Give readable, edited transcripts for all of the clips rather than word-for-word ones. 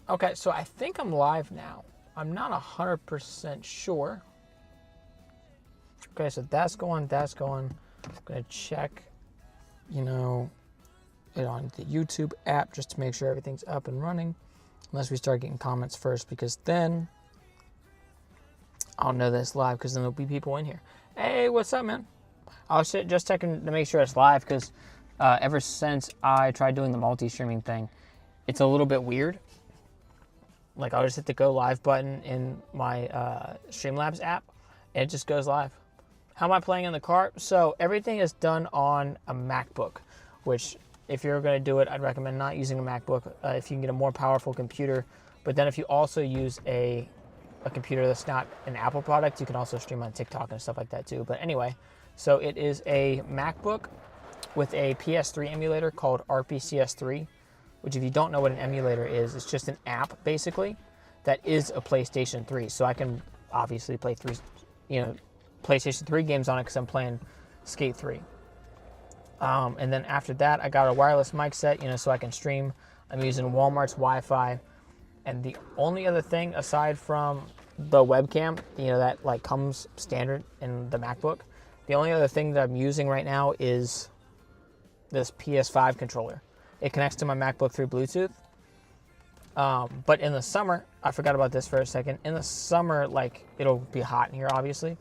Okay, so I think I'm live now. I'm not 100% sure. Okay, so that's going. I'm going to check, it on the YouTube app just to make sure everything's up and running. Unless we start getting comments first, because then I'll know that it's live, because then there'll be people in here. Hey, what's up, man? I was just checking to make sure it's live, because ever since I tried doing the multi-streaming thing, it's a little bit weird. Like, I'll just hit the go live button in my Streamlabs app, and it just goes live. How am I playing in the car? So everything is done on a MacBook, which if you're going to do it, I'd recommend not using a MacBook if you can get a more powerful computer. But then if you also use a computer that's not an Apple product, you can also stream on TikTok and stuff like that too. But anyway, so it is a MacBook with a PS3 emulator called RPCS3, which if you don't know what an emulator is, it's just an app basically that is a PlayStation 3. So I can obviously play PlayStation 3 games on it because I'm playing Skate 3. And then after that, I got a wireless mic set, so I can stream. I'm using Walmart's Wi-Fi. And the only other thing aside from the webcam, that like comes standard in the MacBook, the only other thing that I'm using right now is this PS5 controller. It connects to my MacBook through Bluetooth. But in the summer, I forgot about this for a second. In the summer, like, it'll be hot in here, obviously.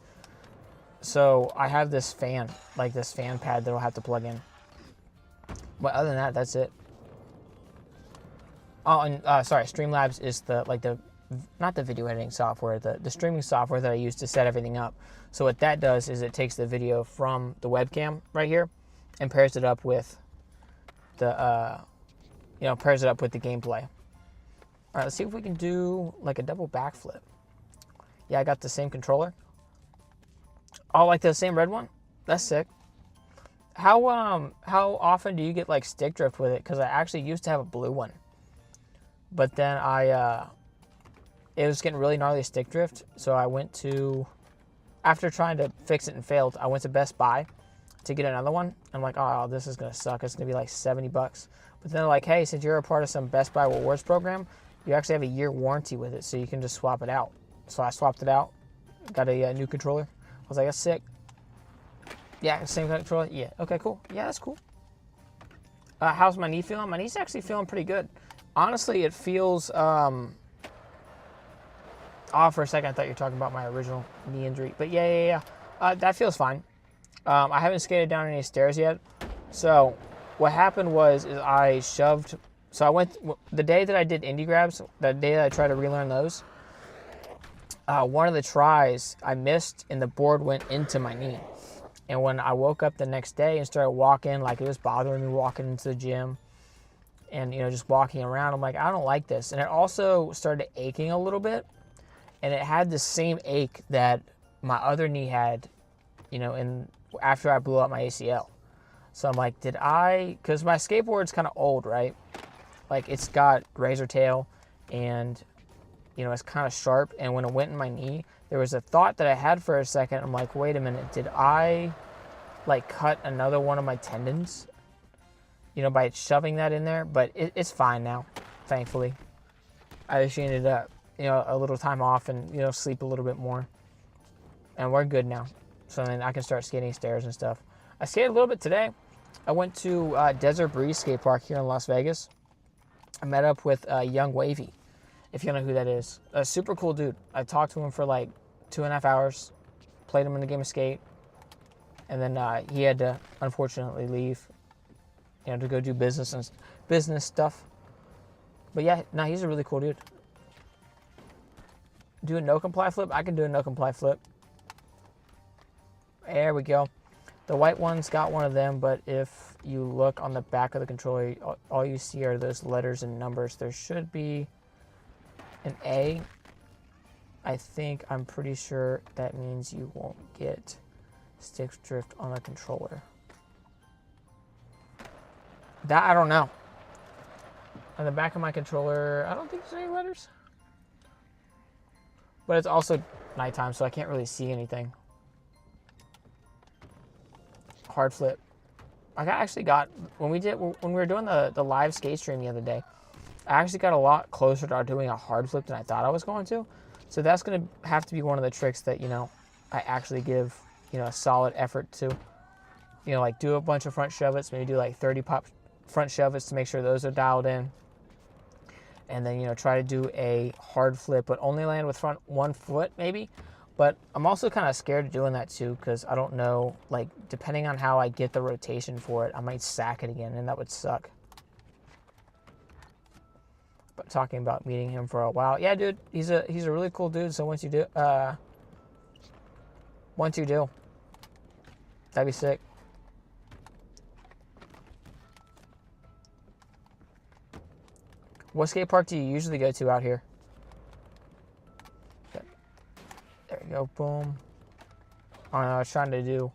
So I have this fan, like this fan pad that I'll have to plug in. But other than that, that's it. Oh, and sorry, Streamlabs is not the video editing software, the streaming software that I use to set everything up. So what that does is it takes the video from the webcam right here and pairs it up with the gameplay. All right, let's see if we can do like a double backflip. Yeah, I got the same controller. Oh, like the same red one? That's sick. How often do you get like stick drift with it? Because I actually used to have a blue one, but then it was getting really gnarly stick drift. So I went to, after trying to fix it and failed, I went to Best Buy to get another one. I'm like, oh, this is gonna suck. It's gonna be like $70. But then they're like, hey, since you're a part of some Best Buy rewards program, you actually have a year warranty with it, so you can just swap it out. So I swapped it out, got a new controller. I was like, that's sick. Yeah, same controller. Yeah, okay, cool. Yeah, that's cool. How's my knee feeling? My knee's actually feeling pretty good. Honestly, it feels. Oh, for a second, I thought you were talking about my original knee injury. But yeah. That feels fine. I haven't skated down any stairs yet. So what happened was I shoved. So I went the day that I did indie grabs. The day that I tried to relearn those. One of the tries I missed and the board went into my knee. And when I woke up the next day and started walking, like it was bothering me walking into the gym and, just walking around, I'm like, I don't like this. And it also started aching a little bit. And it had the same ache that my other knee had, after I blew out my ACL. So I'm like, because my skateboard's kind of old, right? Like it's got razor tail and it's kind of sharp, and when it went in my knee, there was a thought that I had for a second. I'm like, wait a minute, did I like cut another one of my tendons, by shoving that in there? But it's fine now, thankfully. I just needed a little time off and, sleep a little bit more, and we're good now. So then I can start skating stairs and stuff. I skated a little bit today. I went to Desert Breeze Skate Park here in Las Vegas. I met up with Young Wavy, if you know who that is. A super cool dude. I talked to him for like 2.5 hours, played him in the game of skate, and then he had to unfortunately leave, to go do business stuff. But yeah, no, he's a really cool dude. Do a no comply flip? I can do a no comply flip. There we go. The white one's got one of them, but if you look on the back of the controller, all you see are those letters and numbers. There should be an A. I'm pretty sure that means you won't get stick drift on the controller. That I don't know. On the back of my controller, I don't think there's any letters. But it's also nighttime, so I can't really see anything. Hard flip. I actually got, when we were doing the live skate stream the other day, I actually got a lot closer to doing a hard flip than I thought I was going to. So that's going to have to be one of the tricks that, I actually give, a solid effort to. Like do a bunch of front shove-its, maybe do like 30 pop front shove-its to make sure those are dialed in. And then, try to do a hard flip, but only land with front one foot maybe. But I'm also kind of scared of doing that too, because I don't know, like, depending on how I get the rotation for it, I might sack it again, and that would suck. But talking about meeting him for a while, yeah, dude, he's a really cool dude. So once you do, that'd be sick. What skate park do you usually go to out here? Okay. There we go, boom. I was trying to do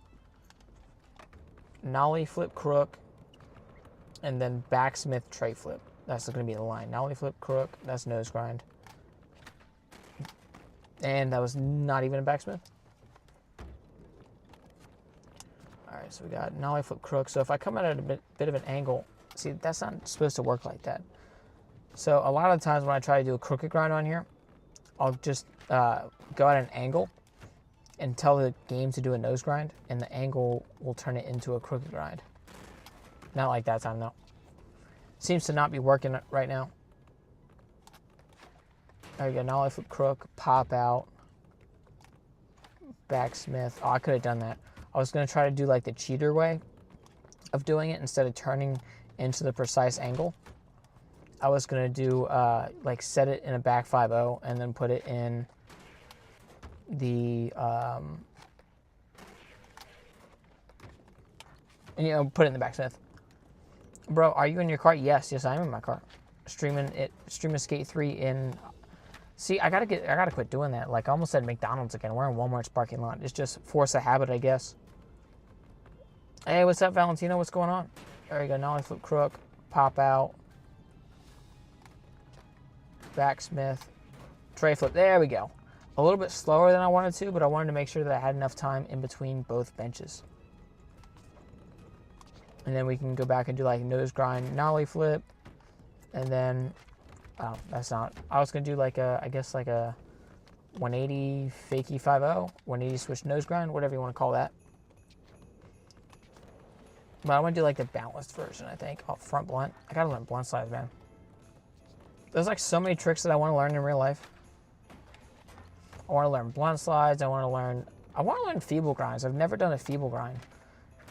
nollie flip crook and then backsmith tray flip. That's going to be the line. Nollie flip crook, that's nose grind. And that was not even a backsmith. Alright, so we got nollie flip crook. So if I come at a bit of an angle, see, that's not supposed to work like that. So a lot of the times when I try to do a crooked grind on here, I'll just go at an angle and tell the game to do a nose grind, and the angle will turn it into a crooked grind. Not like that time, though. Seems to not be working right now. There we go, nollie flip crook, pop out, backsmith. Oh, I could have done that. I was going to try to do like the cheater way of doing it instead of turning into the precise angle. I was going to do, like, set it in a back 5-0 and then put it in the, put it in the backsmith. Bro, are you in your car? Yes, I am in my car. Streaming Skate 3 in... See, I gotta quit doing that. Like, I almost said McDonald's again. We're in Walmart's parking lot. It's just force of habit, I guess. Hey, what's up, Valentino? What's going on? There you go, nollie flip crook, pop out. Backsmith, tray flip. There we go. A little bit slower than I wanted to, but I wanted to make sure that I had enough time in between both benches. And then we can go back and do like nose grind, nollie flip, and then, oh, that's not. I was gonna do like I guess like a 180 fakie 5-0, 180 switch nose grind, whatever you want to call that. But I want to do like the balanced version, I think. Oh, front blunt. I gotta learn blunt slides, man. There's like so many tricks that I want to learn in real life. I want to learn blunt slides. I want to learn feeble grinds. I've never done a feeble grind.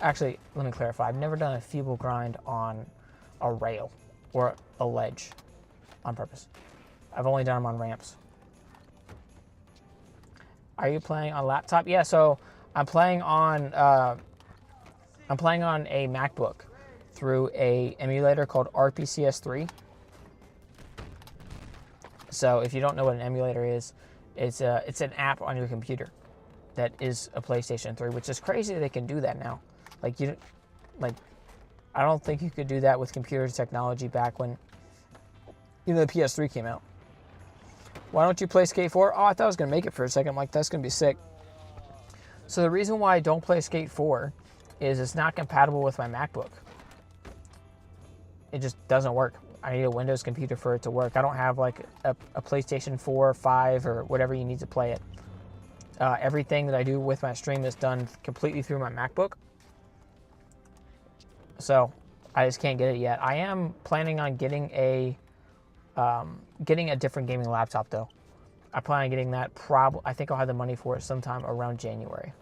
Actually, let me clarify. I've never done a feeble grind on a rail or a ledge on purpose. I've only done them on ramps. Are you playing on laptop? Yeah, so I'm playing on a MacBook through a emulator called RPCS3. So if you don't know what an emulator is, it's an app on your computer that is a PlayStation 3, which is crazy they can do that now. I don't think you could do that with computer technology back when the PS3 came out. Why don't you play Skate 4? Oh, I thought I was gonna make it for a second. I'm like, that's gonna be sick. So the reason why I don't play Skate 4 is it's not compatible with my MacBook. It just doesn't work. I need a Windows computer for it to work. I don't have like a PlayStation 4 or 5 or whatever you need to play it. Everything that I do with my stream is done completely through my MacBook. So I just can't get it yet. I am planning on getting a different gaming laptop though. I plan on getting that I think I'll have the money for it sometime around January.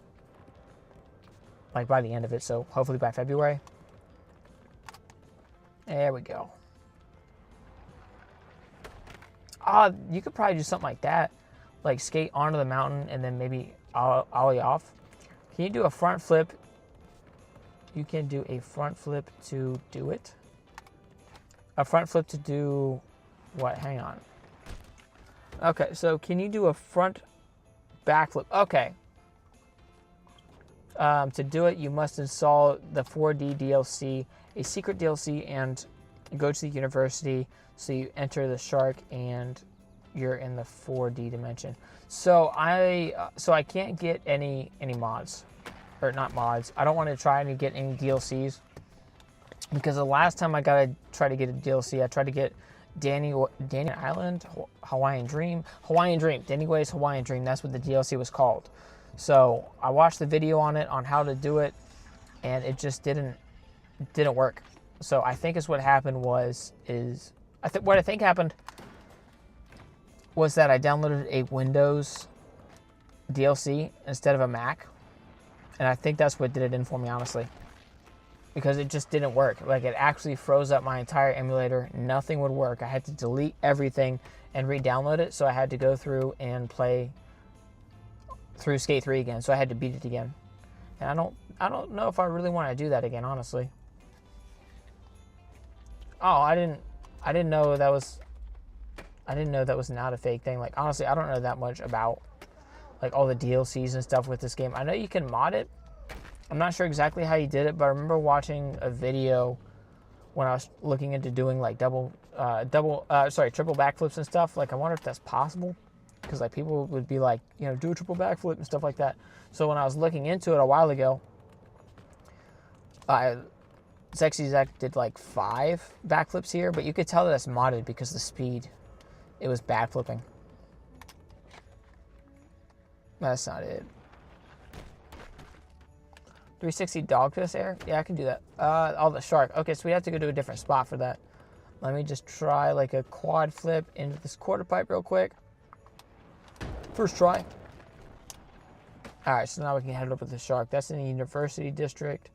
Like by the end of it, so hopefully by February. There we go. You could probably do something like that. Like skate onto the mountain and then maybe ollie off. Can you do a front flip? You can do a front flip to do it. A front flip to do what? Hang on. Okay, so can you do a front backflip? Okay. To do it, you must install the 4D DLC, a secret DLC, and go to the university. So you enter the shark and you're in the 4D dimension. So I can't get any mods, or not mods. I don't want to try to get any DLCs because the last time I try to get a DLC, I tried to get Danny Island, Hawaiian Dream. Danny Way's Hawaiian Dream. That's what the DLC was called. So I watched the video on it on how to do it, and it just didn't work. So I think what happened was what I think happened was that I downloaded a Windows DLC instead of a Mac, and I think that's what did it in for me, honestly, because it just didn't work. Like, it actually froze up my entire emulator. Nothing would work. I had to delete everything and re-download it, so I had to go through and play through Skate 3 again. So I had to beat it again, and I don't know if I really want to do that again, honestly. Oh, I didn't know that was not a fake thing. Like, honestly, I don't know that much about like all the DLCs and stuff with this game. I know you can mod it. I'm not sure exactly how you did it, but I remember watching a video when I was looking into doing like triple backflips and stuff. Like, I wonder if that's possible, because like people would be like, you know, do a triple backflip and stuff like that. So when I was looking into it a while ago, Sexy Zach did like 5 backflips here, but you could tell that it's modded because the speed, it was backflipping. That's not it. 360 dog piss air? Yeah, I can do that. Oh, the shark. Okay, so we have to go to a different spot for that. Let me just try like a quad flip into this quarter pipe real quick. First try. All right, so now we can head over to the shark. That's in the University District.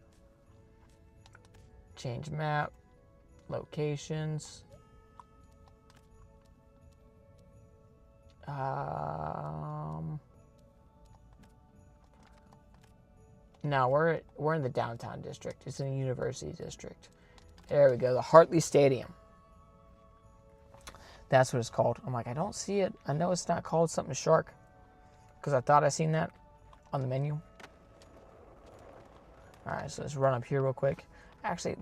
Change map. Locations. No, we're in the downtown district. It's in the University District. There we go, the Hartley Stadium. That's what it's called. I'm like, I don't see it. I know it's not called something shark, because I thought I seen that on the menu. All right, so let's run up here real quick. Actually,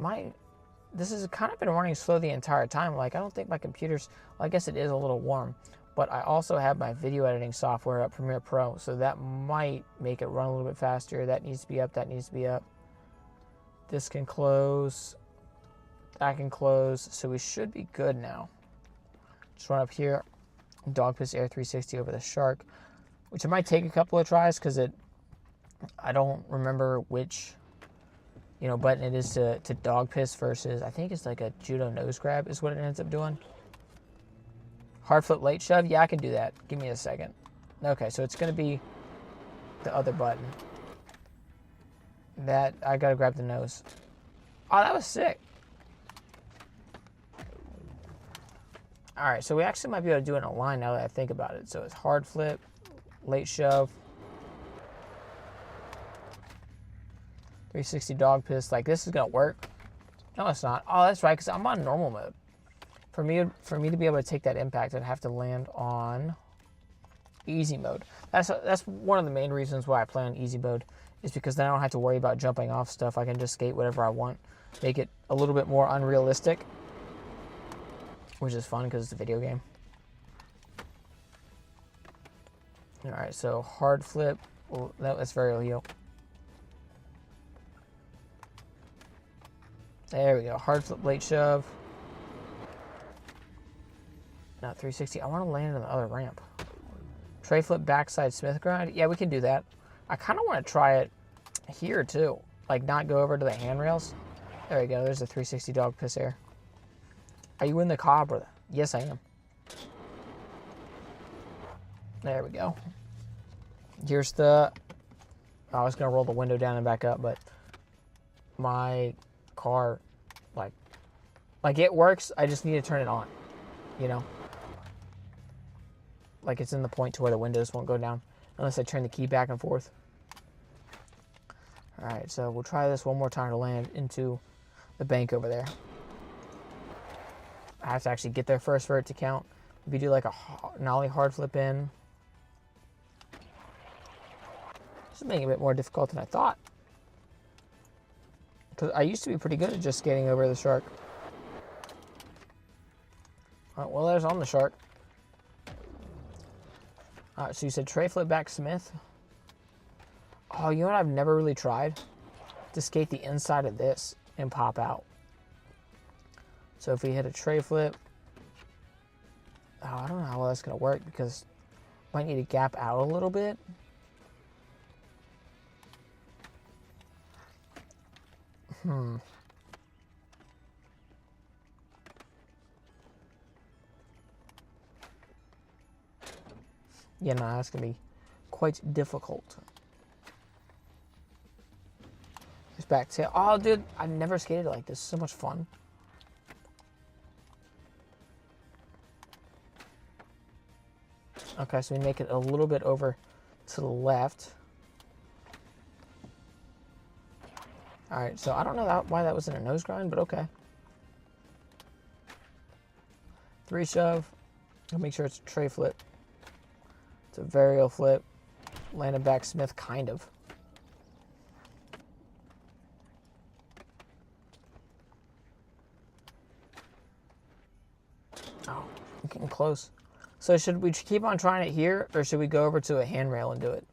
this has kind of been running slow the entire time. Like, I don't think my computer's, well, I guess it is a little warm, but I also have my video editing software up, Premiere Pro, so that might make it run a little bit faster. That needs to be up, that needs to be up. This can close, that can close, so we should be good now. Just run up here, Dog Piss Air 360 over the shark, which it might take a couple of tries, because I don't remember which, you know, button it is to dog piss versus, I think it's like a judo nose grab is what it ends up doing. Hard flip late shove, yeah, I can do that. Give me a second. Okay, so it's gonna be the other button. That, I gotta grab the nose. Oh, that was sick. All right, so we actually might be able to do it in a line now that I think about it. So it's hard flip, late shove, 360 dog piss. Like, this is gonna work. No, it's not. Oh, that's right, because I'm on normal mode. For me to be able to take that impact, I'd have to land on easy mode. That's one of the main reasons why I play on easy mode, is because then I don't have to worry about jumping off stuff. I can just skate whatever I want, make it a little bit more unrealistic, which is fun because it's a video game. All right, so hard flip. Well, that's very Leo. There we go. Hard flip, late shove. Not 360. I want to land on the other ramp. Tray flip, backside Smith grind. Yeah, we can do that. I kind of want to try it here too. Like, not go over to the handrails. There we go. There's the 360 dog piss air. Are you in the car, brother? Yes, I am. There we go. Here's the... I was going to roll the window down and back up, but my car, like it works. I just need to turn it on, you know? Like, it's in the point to where the windows won't go down unless I turn the key back and forth. All right, so we'll try this one more time to land into the bank over there. I have to actually get there first for it to count. Maybe do like a nollie hard flip in. This is making it a bit more difficult than I thought, because I used to be pretty good at just skating over the shark. All right, well, there's on the shark. All right, so you said tray flip back Smith. Oh, you know what I've never really tried? To skate the inside of this and pop out. So if we hit a tray flip, I don't know how well that's going to work because might need to gap out a little bit. Yeah, no, that's going to be quite difficult. It's back tail. Oh, dude, I've never skated like this. So much fun. Okay, so we make it a little bit over to the left. All right, so I don't know why that was in a nose grind, but okay. 3 shove. I'll make sure it's a tray flip. It's a varial flip. Landed back Smith, kind of. Oh, I'm getting close. So should we keep on trying it here, or should we go over to a handrail and do it?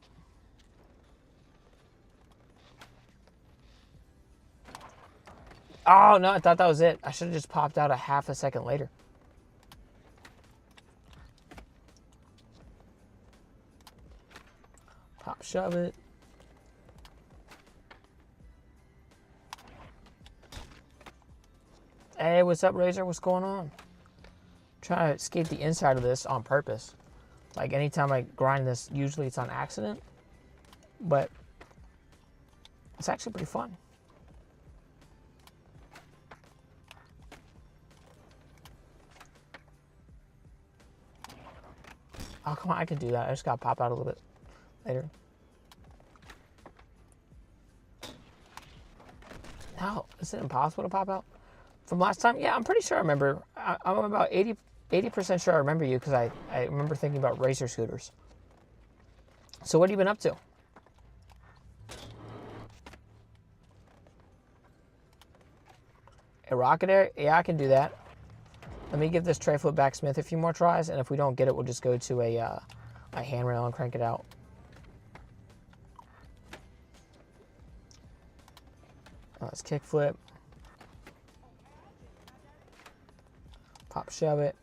Oh, no, I thought that was it. I should have just popped out a half a second later. Pop shove it. Hey, what's up, Razor? What's going on? Trying to skate the inside of this on purpose. Like anytime I grind this, usually it's on accident, but it's actually pretty fun. Oh, come on, I can do that. I just got to pop out a little bit later. No, is it impossible to pop out? From last time? Yeah, I'm pretty sure I remember. I'm about 80% sure I remember you because I remember thinking about racer scooters. So what have you been up to? A rocket air? Yeah, I can do that. Let me give this tray flip back Smith a few more tries, and if we don't get it, we'll just go to a handrail and crank it out. Let's kick flip. Pop shove it.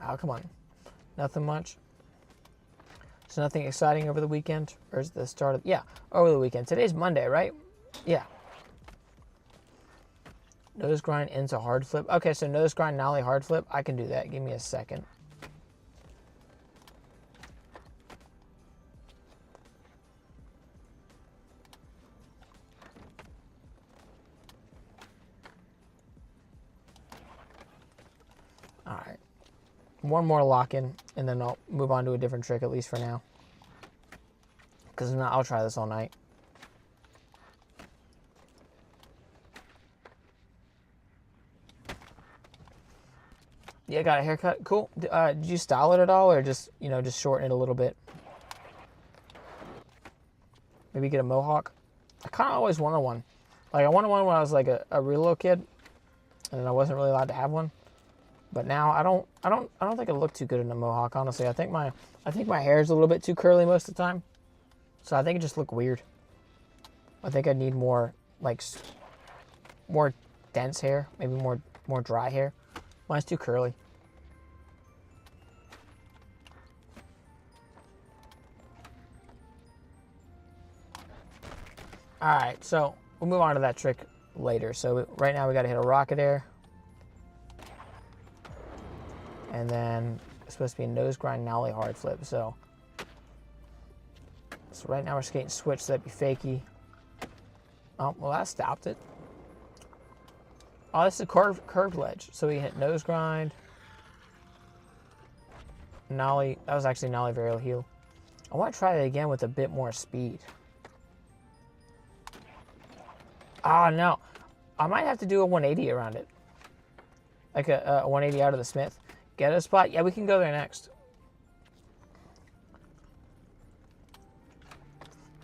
Oh, come on. Nothing much. So nothing exciting over the weekend? Or is the start of... Yeah, over the weekend. Today's Monday, right? Yeah. Nose grind into hard flip. Okay, so nose grind, nollie, hard flip. I can do that. Give me a second. All right. One more lock in, and then I'll move on to a different trick, at least for now. Because I'll try this all night. Yeah, got a haircut. Cool. Did you style it at all, or just, just shorten it a little bit? Maybe get a mohawk. I kind of always wanted one. Like, I wanted one when I was like a real little kid, and I wasn't really allowed to have one. But now I don't think it looked too good in a mohawk. Honestly, I think my hair is a little bit too curly most of the time, so I think it just looked weird. I think I need more more dense hair, maybe more dry hair. Mine's too curly. All right, so we'll move on to that trick later. So right now we got to hit a rocket air. And then it's supposed to be a nose grind, nollie, hard flip. So right now we're skating switch, so that'd be fakie. Oh, well, that stopped it. Oh, this is a curved ledge. So we hit nose grind, nollie. That was actually nollie varial heel. I want to try that again with a bit more speed. Ah, no. I might have to do a 180 around it. Like a 180 out of the Smith. Get a spot. Yeah, we can go there next.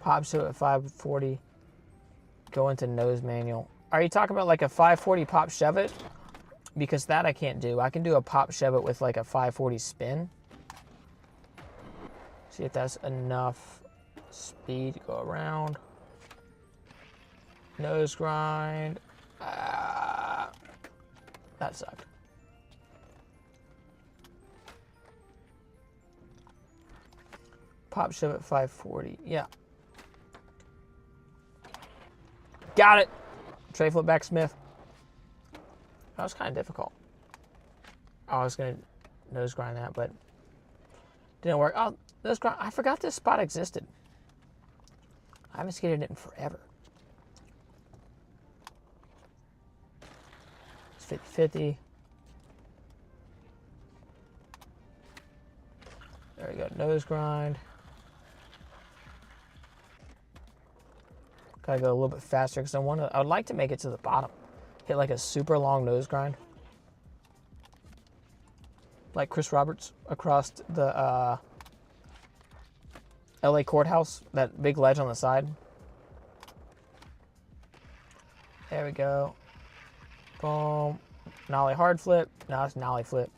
Pop shove at 540. Go into nose manual. Are you talking about like a 540 pop shove it? Because that I can't do. I can do a pop shove it with like a 540 spin. See if that's enough speed to go around. Nose grind. That sucked. Pop shove at 540. Yeah. Got it. Tray flip back Smith. That was kind of difficult. I was going to nose grind that, but didn't work. Oh, nose grind. I forgot this spot existed. I haven't skated it in forever. It's 50-50. There we go. Nose grind. Gotta go a little bit faster because I would like to make it to the bottom. Hit like a super long nose grind. Like Chris Roberts across the LA courthouse, that big ledge on the side. There we go. Boom. Nollie hard flip. Now it's nollie flip.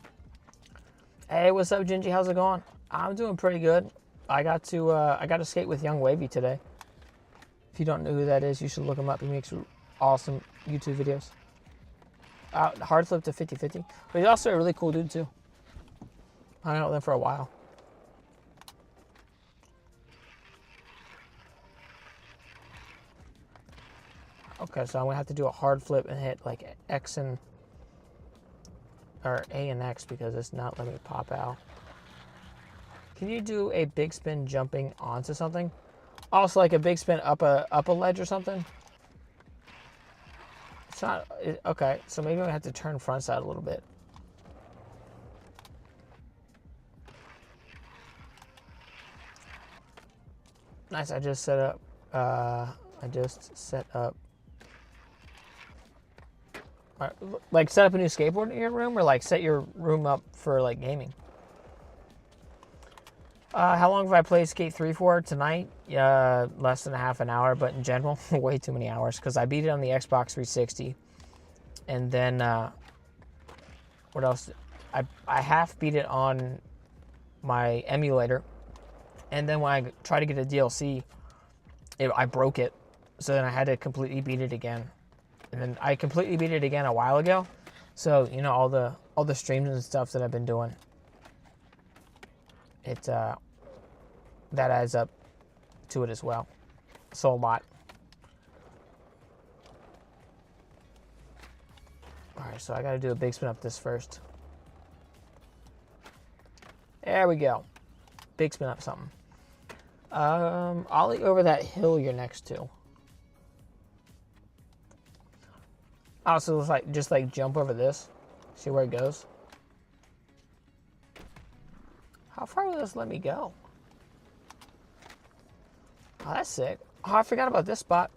Hey, what's up, Gingy? How's it going? I'm doing pretty good. I got to skate with Young Wavy today. If you don't know who that is, you should look him up. He makes awesome YouTube videos. Hard flip to 50-50. But he's also a really cool dude, too. I hung out with him for a while. Okay, so I'm going to have to do a hard flip and hit like X and... or A and X because it's not letting me pop out. Can you do a big spin jumping onto something? Also, like a big spin up a ledge or something? It's not... okay, so maybe I'm going to have to turn front side a little bit. Nice, I just set up... like set up a new skateboard in your room, or like set your room up for like gaming? How long have I played Skate 3 for? Tonight? Less than half an hour, but in general, way too many hours because I beat it on the Xbox 360. And then, what else? I half beat it on my emulator. And then when I tried to get a DLC, I broke it. So then I had to completely beat it again. And then I completely beat it again a while ago. So, you know, all the streams and stuff that I've been doing, that adds up to it as well. So a lot. Alright, so I gotta do a big spin up this first. There we go. Big spin up something. Ollie over that hill you're next to. Also, it's like just like jump over this. See where it goes. How far will this let me go? Oh, that's sick. Oh, I forgot about this spot.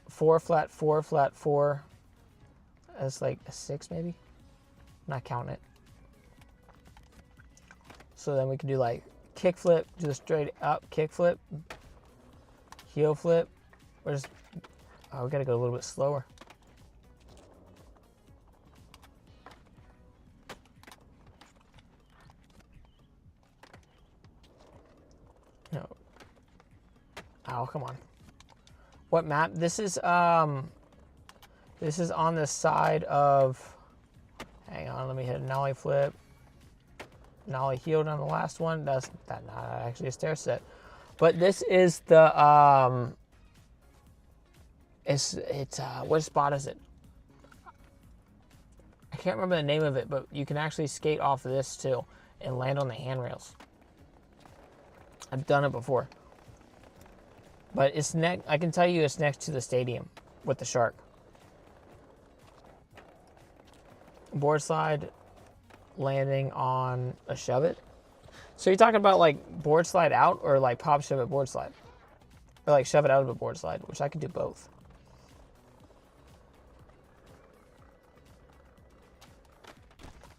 4 flat, 4 flat, 4. That's like a 6 maybe. Not counting it. So then we can do like kick flip, do a straight up kick flip, heel flip. We gotta go a little bit slower. No. Oh, come on. What map? This is on the side of, hang on, let me hit a nollie flip. Nollie heeled on the last one. That's not actually a stair set. But this is the what spot is it? I can't remember the name of it, but you can actually skate off of this too and land on the handrails. I've done it before. But it's I can tell you it's next to the stadium with the shark. Board slide, landing on a shove it. So you're talking about like board slide out or like pop shove it board slide? Or like shove it out of a board slide, which I could do both.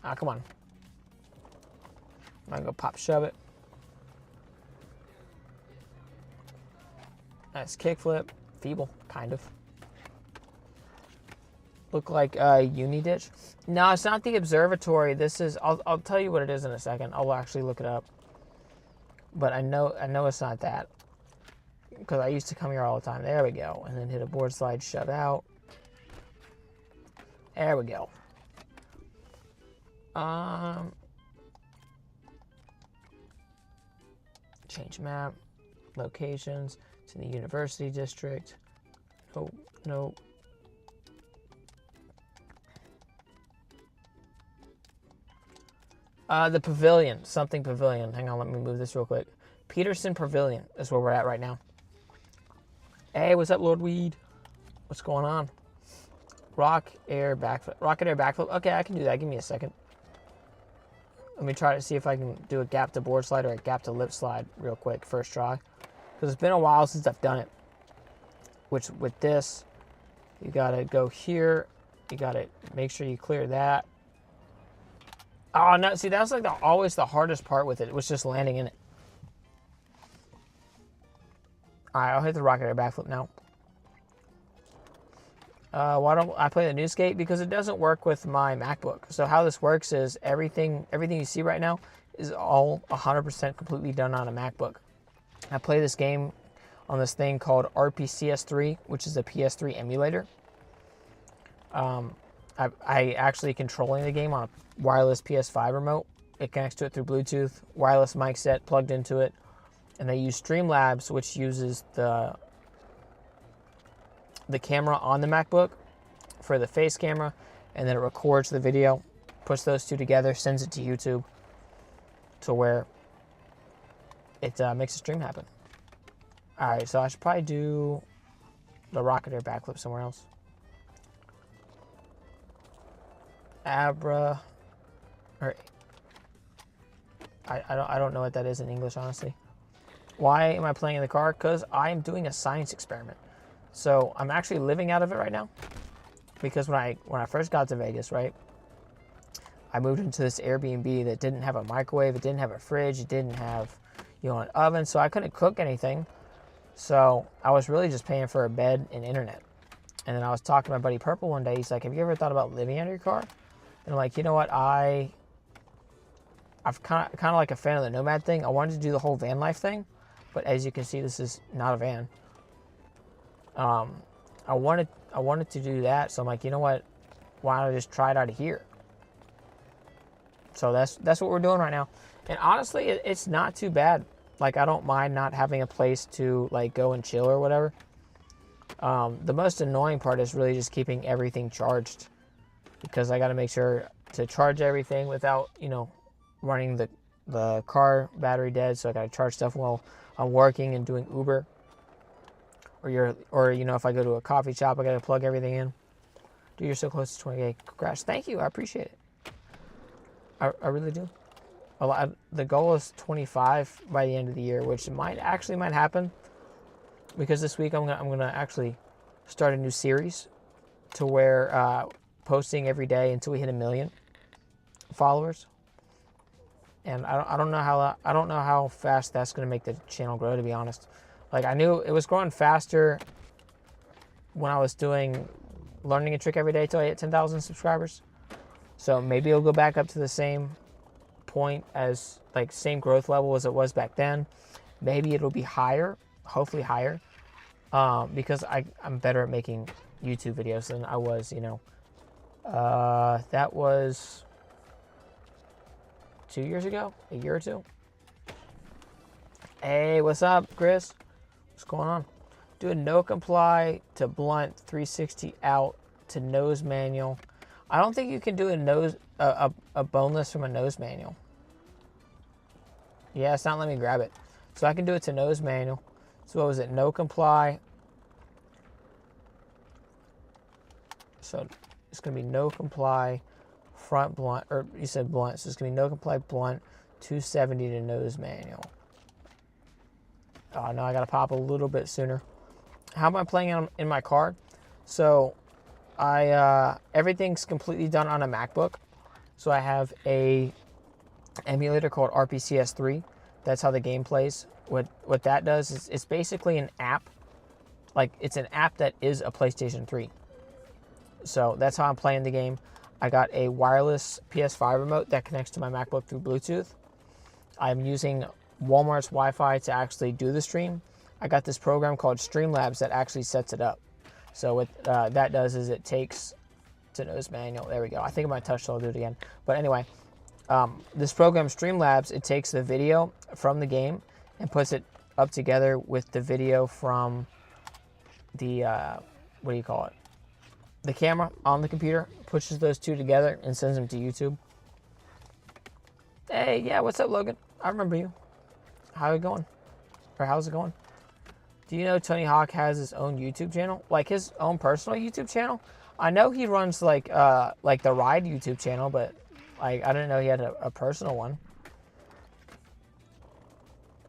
Ah, come on. I'm gonna go pop shove it. Nice kickflip. Feeble, kind of. Look like uni ditch. No, it's not the observatory. This is. I'll tell you what it is in a second. I'll actually look it up. But I know it's not that. because I used to come here all the time. There we go. And then hit a board slide, shut out. There we go. Change map. Locations. It's in the University District. Oh, no. The Pavilion. Something Pavilion. Hang on, let me move this real quick. Peterson Pavilion is where we're at right now. Hey, what's up, Lord Weed? What's going on? Rock, air, backflip. Rocket, air, backflip. Okay, I can do that. Give me a second. Let me try to see if I can do a gap to board slide or a gap to lip slide real quick. First try. Because it's been a while since I've done it. Which, with this, you got to go here. You got to make sure you clear that. Oh, no. See, that was like always the hardest part with it. It was just landing in it. All right, I'll hit the rocket air backflip now. Why don't I play the new skate? Because it doesn't work with my MacBook. So how this works is everything you see right now is all 100% completely done on a MacBook. I play this game on this thing called RPCS3, which is a PS3 emulator. I actually controlling the game on a wireless PS5 remote. It connects to it through Bluetooth, wireless mic set plugged into it, and they use Streamlabs, which uses the camera on the MacBook for the face camera, and then it records the video, puts those two together, sends it to YouTube to where it makes a stream happen. All right, so I should probably do the rocket air backflip somewhere else. Abra, or I don't know what that is in English, honestly. Why am I playing in the car? Because I am doing a science experiment. So I'm actually living out of it right now. Because when I first got to Vegas, right, I moved into this Airbnb that didn't have a microwave, it didn't have a fridge, it didn't have, you know, an oven, so I couldn't cook anything. So I was really just paying for a bed and internet. And then I was talking to my buddy Purple one day. He's like, "Have you ever thought about living out of your car?" And I'm like, you know what, I've kind of like a fan of the Nomad thing. I wanted to do the whole van life thing, but as you can see, this is not a van. I wanted to do that, so I'm like, you know what, why don't I just try it out of here? So that's what we're doing right now. And honestly, it's not too bad. Like, I don't mind not having a place to like go and chill or whatever. The most annoying part is really just keeping everything charged, because I got to make sure to charge everything without, you know, running the car battery dead. So I got to charge stuff while I'm working and doing Uber. Or you know, if I go to a coffee shop, I got to plug everything in. Dude, you're so close to 20K. Congrats. Thank you. I appreciate it. I really do. The goal is 25 by the end of the year, which might happen, because this week I'm gonna actually start a new series to where posting every day until we hit 1 million followers. And I don't know how fast that's gonna make the channel grow, to be honest. Like, I knew it was growing faster when I was learning a trick every day till I hit 10,000 subscribers. So maybe it'll go back up to the same point as, like, same growth level as it was back then. Maybe it'll be higher, hopefully higher, because I'm better at making YouTube videos than I was, you know. That was 2 years ago, a year or two. Hey, what's up, Chris? What's going on? Do a no comply to blunt 360 out to nose manual. I don't think you can do a boneless from a nose manual. Yeah, it's not letting me grab it. So I can do it to nose manual. So what was it? No comply. So it's going to be no comply front blunt, or you said blunt. So it's going to be no comply blunt 270 to nose manual. Oh, no, I got to pop a little bit sooner. How am I playing in my car? So everything's completely done on a MacBook. So I have a emulator called RPCS3. That's how the game plays. What that does is it's basically an app. Like, it's an app that is a PlayStation 3. So that's how I'm playing the game. I got a wireless PS5 remote that connects to my MacBook through Bluetooth. I'm using Walmart's Wi-Fi to actually do the stream. I got this program called Streamlabs that actually sets it up. So what that does is it takes to nose manual. There we go. I think I might touch, so I'll do it again. But anyway, this program Streamlabs, it takes the video from the game and puts it up together with the video from the what do you call it? The camera on the computer, pushes those two together and sends them to YouTube. Hey, yeah, what's up, Logan? I remember you. How it going? Or how's it going? Do you know Tony Hawk has his own YouTube channel? Like his own personal YouTube channel? I know he runs like the Ride YouTube channel, but like I didn't know he had a personal one.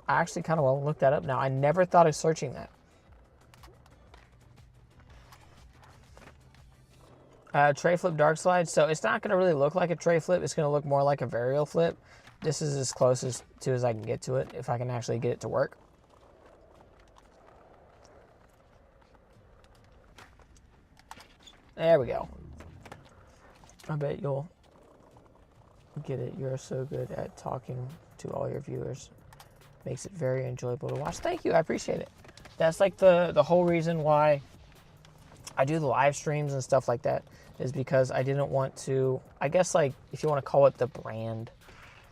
I actually kind of want to look that up now. I never thought of searching that. Tray flip dark slide. So it's not going to really look like a tray flip. It's going to look more like a varial flip. This is as close as I can get to it, if I can actually get it to work. There we go. I bet you'll get it. You're so good at talking to all your viewers. Makes it very enjoyable to watch. Thank you. I appreciate it. That's like the whole reason why I do the live streams and stuff like that, is because I didn't want to, I guess, like, if you want to call it the brand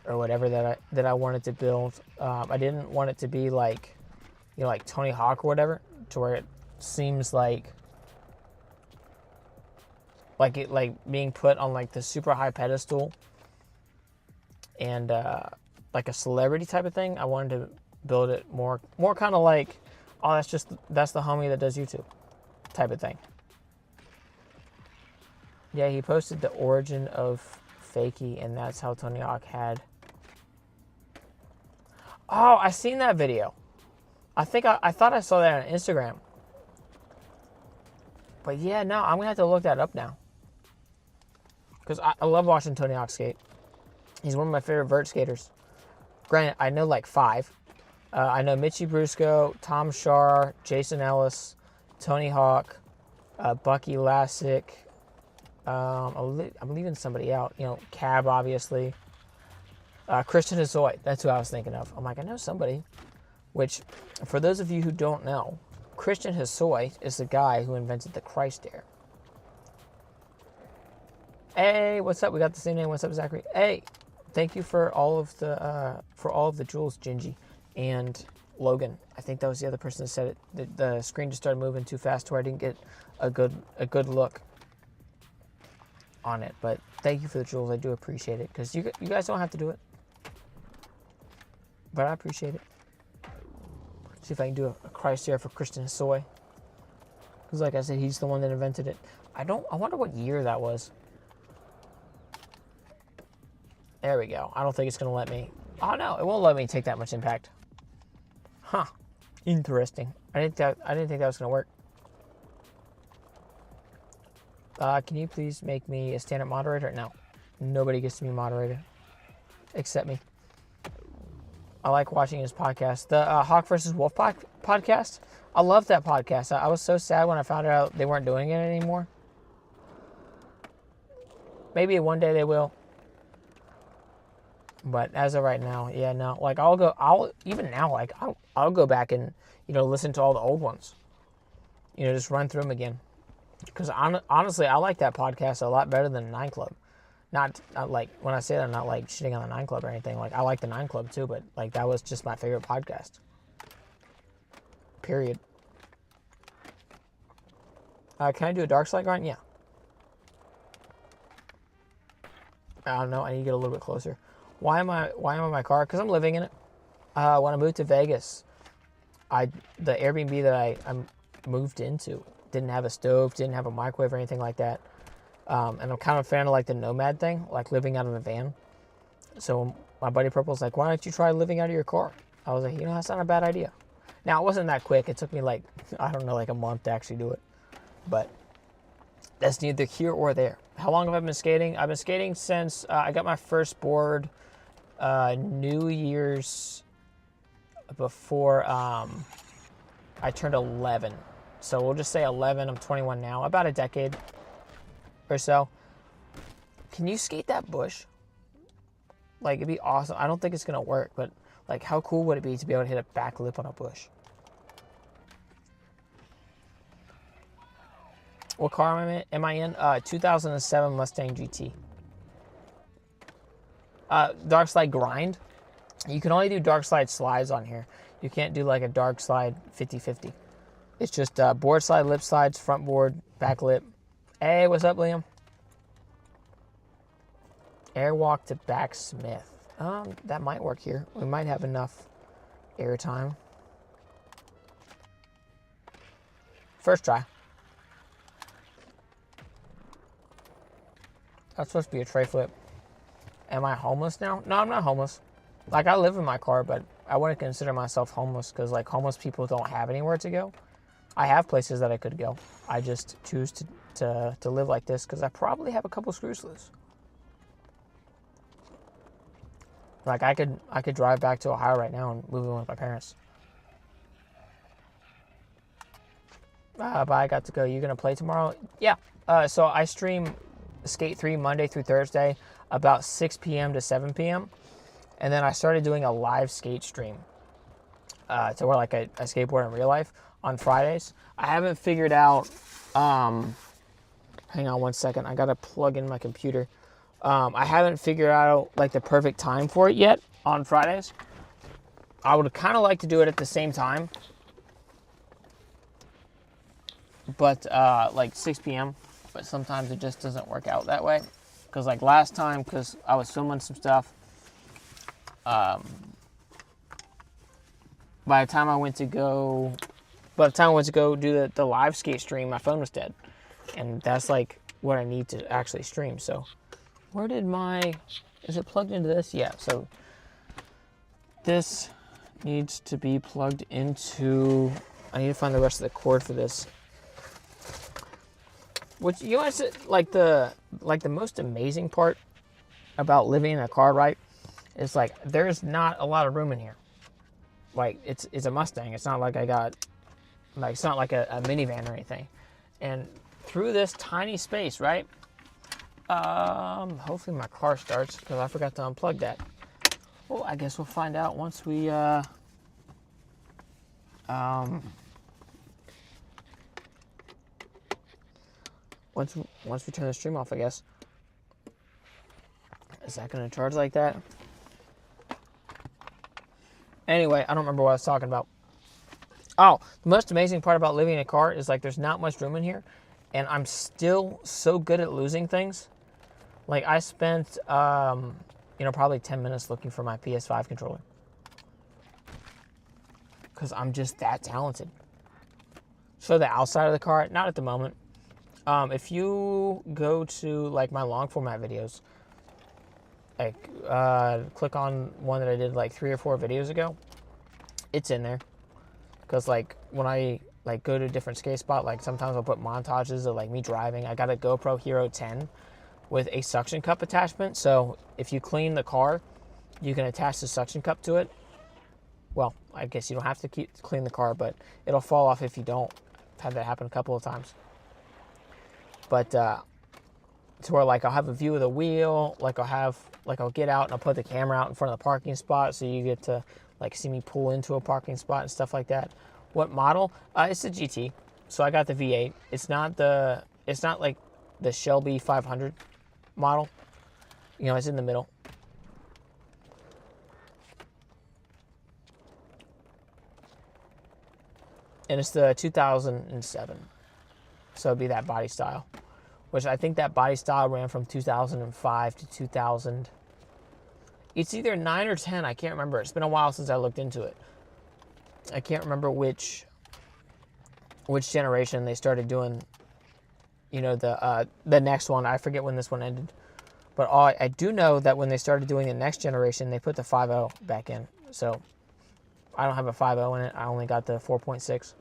or whatever that I wanted to build, I didn't want it to be like, you know, like Tony Hawk or whatever, to where it seems like being put on like the super high pedestal and like a celebrity type of thing. I wanted to build it more kind of like, oh, that's the homie that does YouTube type of thing. Yeah, he posted the origin of Fakie, and that's how Tony Hawk had. Oh, I seen that video. I thought I saw that on Instagram. But yeah, no, I'm gonna have to look that up now. Because I love watching Tony Hawk skate. He's one of my favorite vert skaters. Granted, I know like 5. I know Mitchy Brusco, Tom Shar, Jason Ellis, Tony Hawk, Bucky Lassick. I'm leaving somebody out. You know, Cab, obviously. Christian Hosoi. That's who I was thinking of. I'm like, I know somebody. Which, for those of you who don't know, Christian Hosoi is the guy who invented the Christ Air. Hey, what's up? We got the same name. What's up, Zachary? Hey, thank you for all of the jewels, Gingy and Logan. I think that was the other person that said it. The screen just started moving too fast to where I didn't get a good look on it. But thank you for the jewels. I do appreciate it, because you guys don't have to do it, but I appreciate it. See if I can do a Christ here for Christian Hosoi, because like I said, he's the one that invented it. I wonder what year that was. There we go. I don't think it's going to let me. Oh, no. It won't let me take that much impact. Huh. Interesting. I didn't think that was going to work. Can you please make me a stand-up moderator? No. Nobody gets to be moderator. Except me. I like watching his podcast. The Hawk vs. Wolf podcast. I love that podcast. I was so sad when I found out they weren't doing it anymore. Maybe one day they will. But as of right now, yeah, no. Like I'll go back and, you know, listen to all the old ones. You know, just run through them again. Because honestly, I like that podcast a lot better than the 9 Club. Not like, when I say that, I'm not like shitting on the 9 Club or anything. Like, I like the 9 Club too, but like that was just my favorite podcast. Period. Can I do a dark slide grind? Yeah. I don't know. I need to get a little bit closer. Why am I in my car? Because I'm living in it. When I moved to Vegas, the Airbnb that I moved into didn't have a stove, didn't have a microwave or anything like that. And I'm kind of a fan of like the nomad thing, like living out of a van. So my buddy Purple's like, why don't you try living out of your car? I was like, you know, that's not a bad idea. Now, it wasn't that quick. It took me like, I don't know, like a month to actually do it. But that's neither here or there. How long have I been skating? I've been skating since I got my first board New Year's before I turned 11. So we'll just say 11. I'm 21 now. About a decade or so. Can you skate that bush? Like, it'd be awesome. I don't think it's going to work, but like, how cool would it be to be able to hit a back lip on a bush? What car am I in? 2007 Mustang GT. Dark slide grind. You can only do dark slide slides on here. You can't do like a dark slide 50-50. It's just board slide, lip slides, front board, back lip. Hey, what's up, Liam? Airwalk to Backsmith. That might work here. We might have enough air time. First try. That's supposed to be a tray flip. Am I homeless now? No, I'm not homeless. Like, I live in my car, but I wouldn't consider myself homeless because, like, homeless people don't have anywhere to go. I have places that I could go. I just choose to live like this because I probably have a couple screws loose. Like, I could drive back to Ohio right now and move in with my parents. But I got to go. You gonna play tomorrow? Yeah. So I stream Skate 3 Monday through Thursday about 6 p.m. to 7 p.m. And then I started doing a live skate stream to where like I skateboard in real life on Fridays. I haven't figured out, hang on one second. I got to plug in my computer. I haven't figured out like the perfect time for it yet on Fridays. I would kind of like to do it at the same time. But like 6 p.m. But sometimes it just doesn't work out that way. Because like last time, because I was filming some stuff, by the time I went to go do the live skate stream, my phone was dead. And that's like what I need to actually stream. So where did is it plugged into this? Yeah, so this needs to be plugged into, I need to find the rest of the cord for this. Which, you know, like the most amazing part about living in a car, right? Is like there's not a lot of room in here. Like it's a Mustang. It's not like it's not like a minivan or anything. And through this tiny space, right? Hopefully my car starts because I forgot to unplug that. Well, I guess we'll find out once we once we turn the stream off, I guess. Is that going to charge like that? Anyway, I don't remember what I was talking about. Oh, the most amazing part about living in a car is like there's not much room in here, and I'm still so good at losing things. Like I spent, probably 10 minutes looking for my PS5 controller. Because I'm just that talented. So the outside of the car, not at the moment. If you go to like my long format videos, like click on one that I did like 3 or 4 videos ago, it's in there. Because like when I like go to a different skate spot, like sometimes I'll put montages of like me driving. I got a GoPro Hero 10 with a suction cup attachment. So if you clean the car, you can attach the suction cup to it. Well, I guess you don't have to clean the car, but it'll fall off if you don't. I've had that happen a couple of times. But to where like I'll have a view of the wheel, like I'll get out and I'll put the camera out in front of the parking spot so you get to like see me pull into a parking spot and stuff like that. What model? It's the GT. So I got the V8. It's not like the Shelby 500 model. You know, it's in the middle. And it's the 2007. So it'd be that body style. Which I think that body style ran from 2005 to 2000. It's either 9 or 10. I can't remember. It's been a while since I looked into it. I can't remember which generation they started doing, the next one. I forget when this one ended. But I do know that when they started doing the next generation, they put the 5.0 back in. So I don't have a 5.0 in it. I only got the 4.6.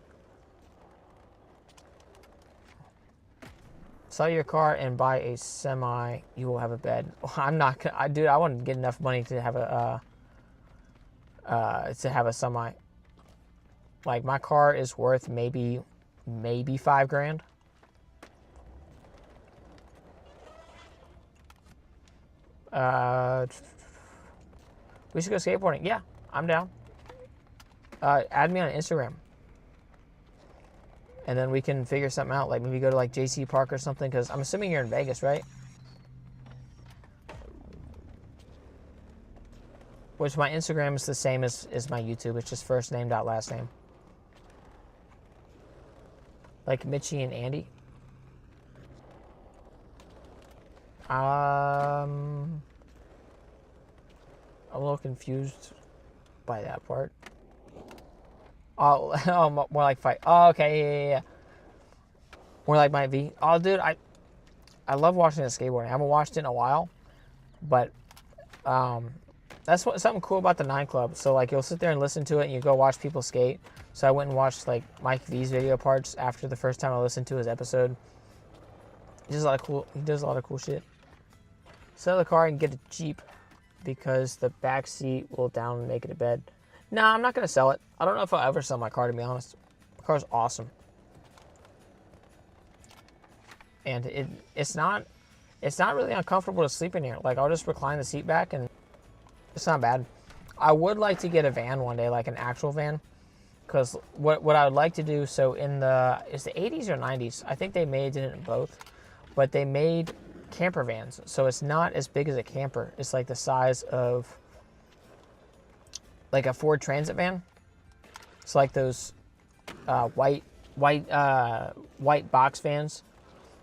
Sell your car and buy a semi. You will have a bed. I'm not. I want to get enough money to have a semi. Like my car is worth maybe $5,000. We should go skateboarding. Yeah, I'm down. Add me on Instagram. and then we can figure something out. Like maybe go to like JC Park or something, because I'm assuming you're in Vegas, right? Which my Instagram is the same as my YouTube. It's just first name dot last name. Like Mitchie and Andy. I'm a little confused by that part. Oh, more like fight. Oh, okay, yeah. More like my V. Oh, dude, I love watching the skateboarding. I haven't watched it in a while, but that's something cool about the 9 Club. So like you'll sit there and listen to it, and you go watch people skate. So I went and watched like Mike V's video parts after the first time I listened to his episode. He does a lot of cool shit. Sell the car and get a Jeep because the back seat will down and make it a bed. Nah, I'm not gonna sell it. I don't know if I'll ever sell my car, to be honest. The car's awesome. And it's not really uncomfortable to sleep in here. Like I'll just recline the seat back and it's not bad. I would like to get a van one day, like an actual van. Because what I would like to do, so in the 80s or 90s, I think they made it in both, but they made camper vans. So it's not as big as a camper. It's like the size of like a Ford Transit van. It's like those white box vans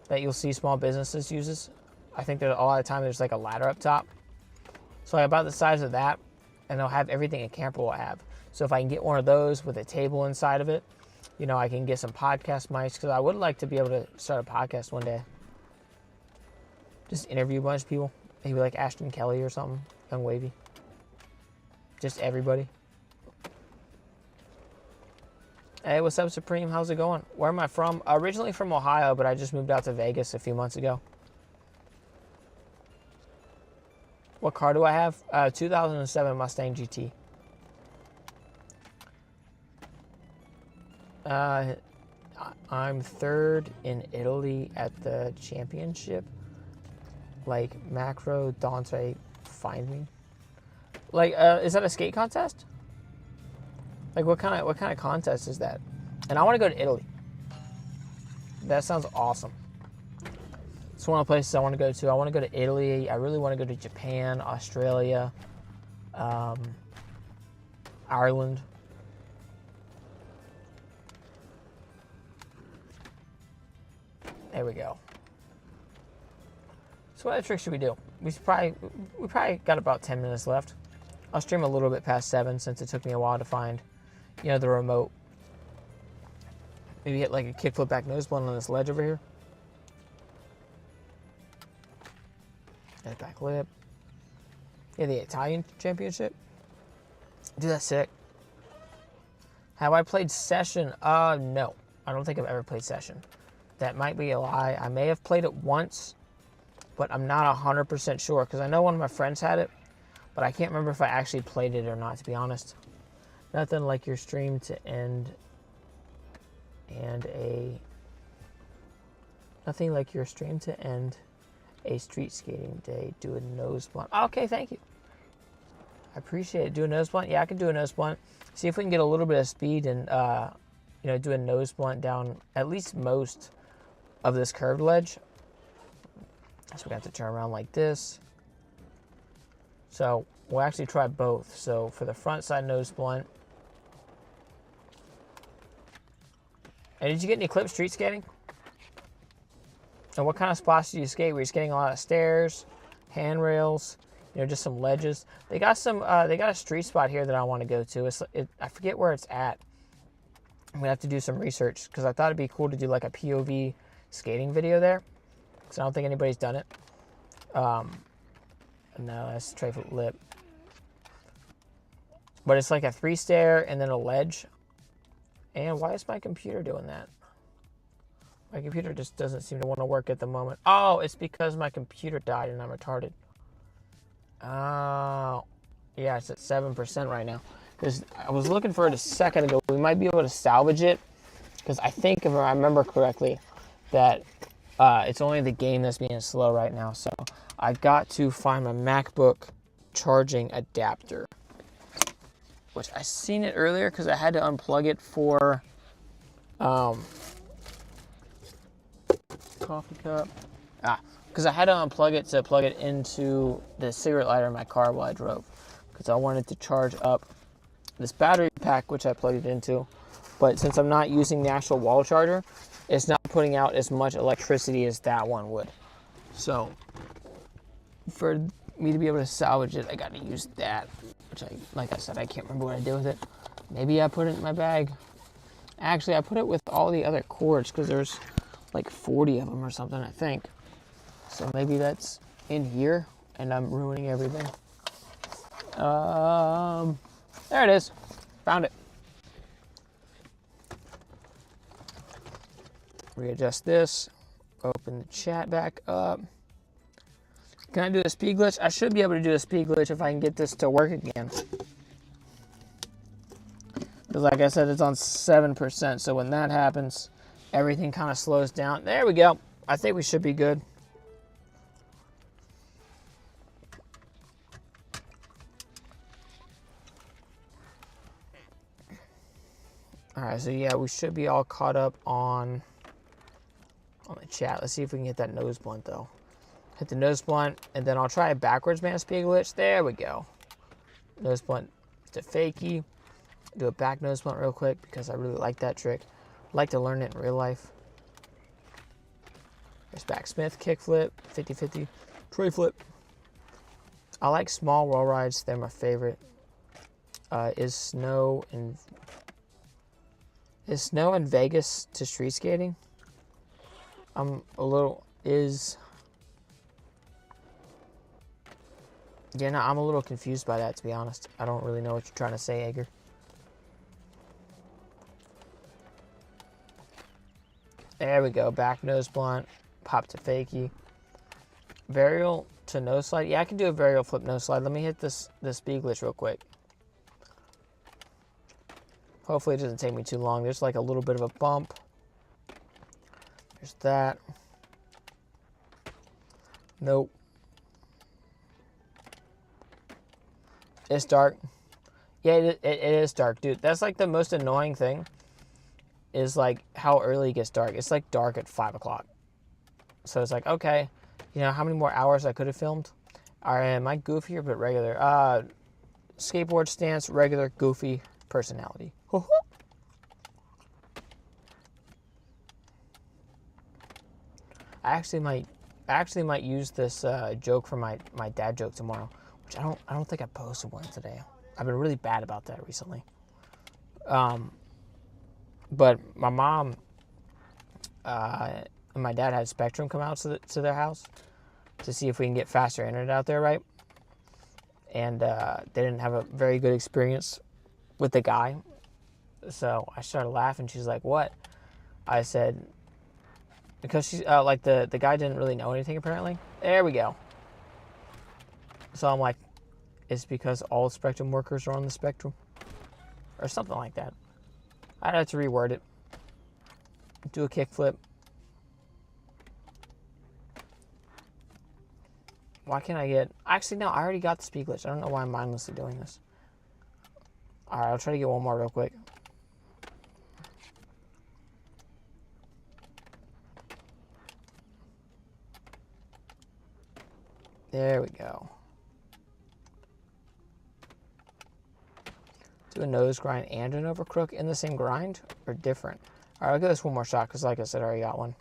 that you'll see small businesses uses. I think there's a lot of time there's like a ladder up top. So like about the size of that, and they'll have everything a camper will have. So if I can get one of those with a table inside of it, you know, I can get some podcast mics, because I would like to be able to start a podcast one day. Just interview a bunch of people. Maybe like Ashton Kelly or something. Young Wavy. Just everybody. Hey, what's up, Supreme? How's it going? Where am I from? Originally from Ohio, but I just moved out to Vegas a few months ago. What car do I have? 2007 Mustang GT. I'm third in Italy at the championship. Like Macro Dante, find me. Like, is that a skate contest? Like, what kind of contest is that? And I want to go to Italy. That sounds awesome. It's one of the places I want to go to. I want to go to Italy. I really want to go to Japan, Australia, Ireland. There we go. So what other tricks should we do? We probably got about 10 minutes left. I'll stream a little bit past 7 since it took me a while to find, you know, the remote. Maybe hit like a kickflip back nose blunt on this ledge over here. That back lip. Yeah, the Italian championship. Dude, that's sick. Have I played Session? No. I don't think I've ever played Session. That might be a lie. I may have played it once, but I'm not 100% sure, because I know one of my friends had it, but I can't remember if I actually played it or not, to be honest. Nothing like your stream to end Nothing like your stream to end a street skating day. Do a nose blunt. Okay, thank you. I appreciate it. Do a nose blunt? Yeah, I can do a nose blunt. See if we can get a little bit of speed and, you know, do a nose blunt down at least most of this curved ledge. So we have to turn around like this. So we'll actually try both. So for the front side nose blunt. And did you get any clip street skating? And what kind of spots do you skate? Were you skating a lot of stairs, handrails, you know, just some ledges? They got some. They got a street spot here that I want to go to. I forget where it's at. I'm gonna have to do some research, because I thought it'd be cool to do like a POV skating video there, because I don't think anybody's done it. No, that's tray foot lip. But it's like a 3-stair and then a ledge. And why is my computer doing that? My computer just doesn't seem to want to work at the moment. Oh, it's because my computer died and I'm retarded. Oh, yeah, it's at 7% right now. Because I was looking for it a second ago. We might be able to salvage it, because I think, if I remember correctly, that it's only the game that's being slow right now. So I got to find my MacBook charging adapter, which I seen it earlier because I had to unplug it for coffee cup. Because I had to unplug it to plug it into the cigarette lighter in my car while I drove. Because I wanted to charge up this battery pack, which I plugged it into. But since I'm not using the actual wall charger, it's not putting out as much electricity as that one would. So, for me to be able to salvage it, I got to use that. Which, like I said, I can't remember what I did with it. Maybe I put it in my bag. Actually, I put it with all the other cords because there's like 40 of them or something, I think. So maybe that's in here and I'm ruining everything. There it is. Found it. Readjust this. Open the chat back up. Can I do a speed glitch? I should be able to do a speed glitch if I can get this to work again. Because like I said, it's on 7%. So when that happens, everything kind of slows down. There we go. I think we should be good. Alright, so yeah, we should be all caught up on the chat. Let's see if we can get that nose blunt though. Hit the nose blunt, and then I'll try a backwards man speed glitch. There we go. Nose blunt to fakie. Do a back nose blunt real quick because I really like that trick. I like to learn it in real life. There's back Smith, kick flip, 50-50, tray flip. I like small wall rides. They're my favorite. Is snow in Vegas to street skating? I'm a little confused by that, to be honest. I don't really know what you're trying to say, Edgar. There we go. Back nose blunt. Pop to fakie. Varial to no slide. Yeah, I can do a varial flip no slide. Let me hit this speed glitch real quick. Hopefully it doesn't take me too long. There's like a little bit of a bump. There's that. Nope. It's dark. Yeah, it is dark, dude. That's like the most annoying thing. Is like how early it gets dark. It's like dark at 5 o'clock. So it's like, okay, you know how many more hours I could have filmed? Alright, am I goofy or but regular? Skateboard stance, regular, goofy, personality. I actually might use this joke from my dad joke tomorrow, which I don't think I posted one today. I've been really bad about that recently. But my mom and my dad had Spectrum come out to their house to see if we can get faster internet out there, right? And they didn't have a very good experience with the guy. So I started laughing. She's like, what? I said, because she's like the guy didn't really know anything apparently. There we go. So I'm like, it's because all Spectrum workers are on the Spectrum or something like that. I'd have to reword it. Do a kickflip. Why can't I get... Actually, no, I already got the speed glitch. I don't know why I'm mindlessly doing this. Alright, I'll try to get one more real quick. There we go. Do a nose grind and an overcrook in the same grind or different? All right, I'll give this one more shot because, like I said, I already got one.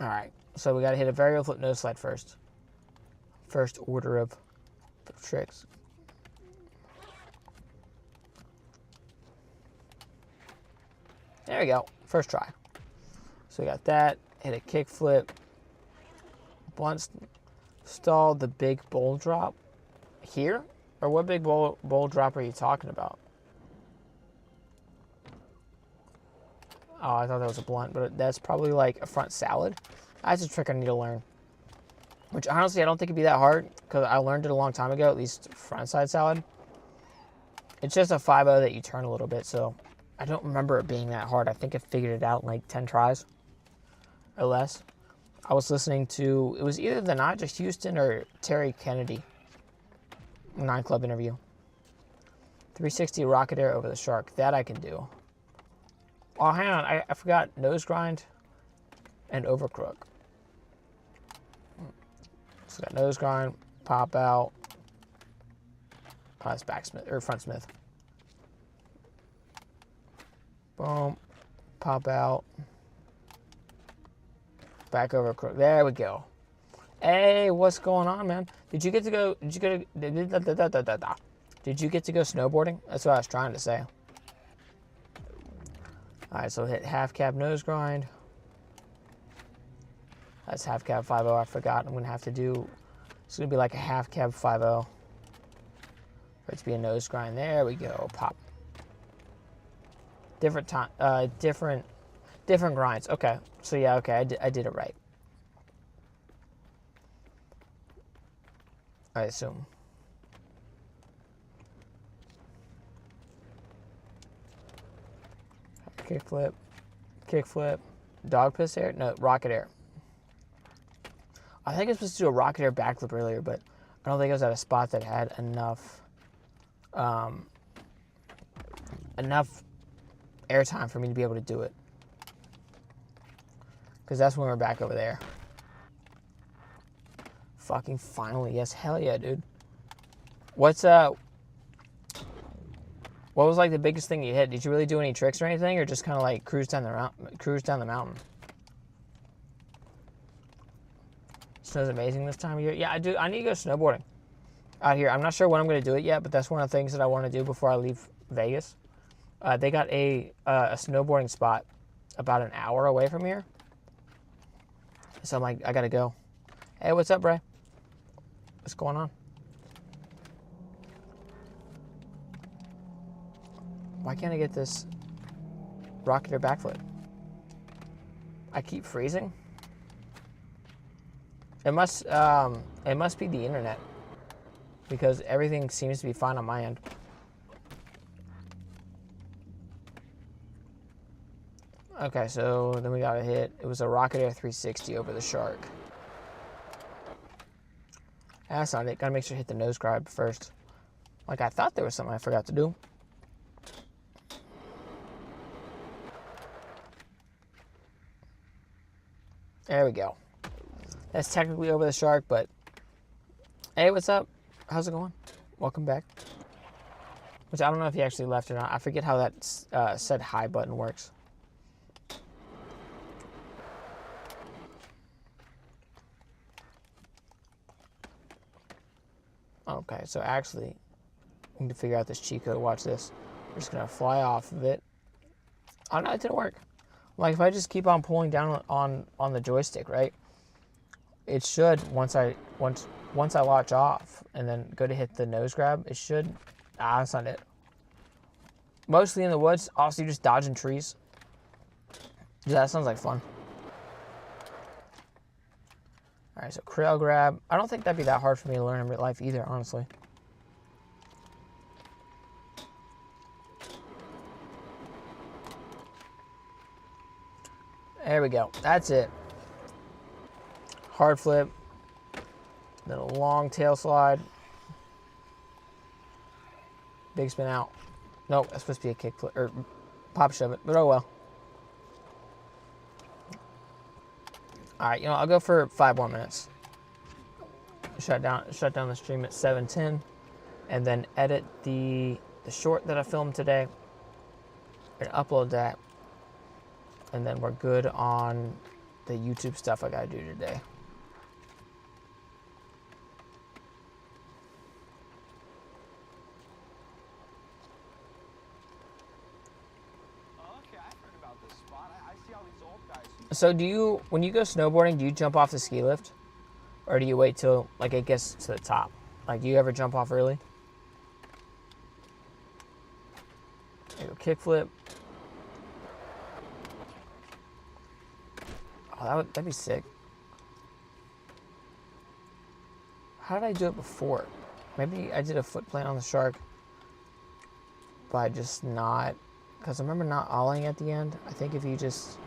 All right, so we got to hit a varial flip nose slide first. First order of tricks. There we go. First try. So we got that. Hit a kick flip. Once stall the big bowl drop here? Or what big bowl drop are you talking about? Oh, I thought that was a blunt, but that's probably like a front salad. That's a trick I need to learn. Which honestly, I don't think it'd be that hard because I learned it a long time ago, at least front side salad. It's just a 5-0 that you turn a little bit, so I don't remember it being that hard. I think I figured it out in like 10 tries or less. I was listening to, it was either the Naja Houston or Terry Kennedy 9 Club interview. 360 rocket air over the shark. That I can do. Oh, hang on. I forgot nose grind and overcrook. So got nose grind, pop out. Oh, that's backsmith or front smith. Boom, pop out. Back overcrook. There we go. Hey, what's going on, man? Did you get to go? Did you get to go snowboarding? That's what I was trying to say. All right, so hit half cab nose grind. That's half cab 5-0. I forgot. I'm gonna have to do. It's gonna be like a half cab 5-0. For it to be a nose grind. There we go. Pop. Different time. Different grinds. Okay. So yeah. Okay. I did it right. I assume. Kickflip, dog piss air? No, rocket air. I think I was supposed to do a rocket air backflip earlier, but I don't think I was at a spot that had enough airtime for me to be able to do it. Because that's when we're back over there. Fucking finally, yes, hell yeah, dude. What was like the biggest thing you hit? Did you really do any tricks or anything, or just kind of like cruise down the mountain? Snow's amazing this time of year. Yeah, I do. I need to go snowboarding out here. I'm not sure when I'm going to do it yet, but that's one of the things that I want to do before I leave Vegas. They got a snowboarding spot about an hour away from here, so I'm like, I gotta go. Hey, what's up, Bray? What's going on? Why can't I get this rocket or backflip? I keep freezing. It must be the internet, because everything seems to be fine on my end. Okay, so then we got a hit. It was a rocket air 360 over the shark. That's not it. Gotta make sure to hit the nose grind first. Like I thought there was something I forgot to do. There we go. That's technically over the shark, but hey, what's up? How's it going? Welcome back. Which I don't know if he actually left or not. I forget how that said hi button works. Okay, so actually, we need to figure out this cheat code. Watch this. We're just gonna fly off of it. Oh no, it didn't work. Like if I just keep on pulling down on the joystick, right? It should once I launch off and then go to hit the nose grab, it should. That's not it. Mostly in the woods. Also, you're just dodging trees. Yeah, that sounds like fun. All right, so crail grab. I don't think that'd be that hard for me to learn in real life either, honestly. There we go. That's it. Hard flip. Then a long tail slide. Big spin out. Nope, that's supposed to be a kick flip or pop shove it, but oh well. All right, I'll go for 5 more minutes. Shut down the stream at 7:10, and then edit the short that I filmed today, and upload that, and then we're good on the YouTube stuff I gotta do today. So when you go snowboarding, do you jump off the ski lift? Or do you wait till, like, it gets to the top? Like, do you ever jump off early? There you go, kickflip. Oh, that'd be sick. How did I do it before? Maybe I did a foot plant on the shark, but just not, because I remember not ollieing at the end. I think if you just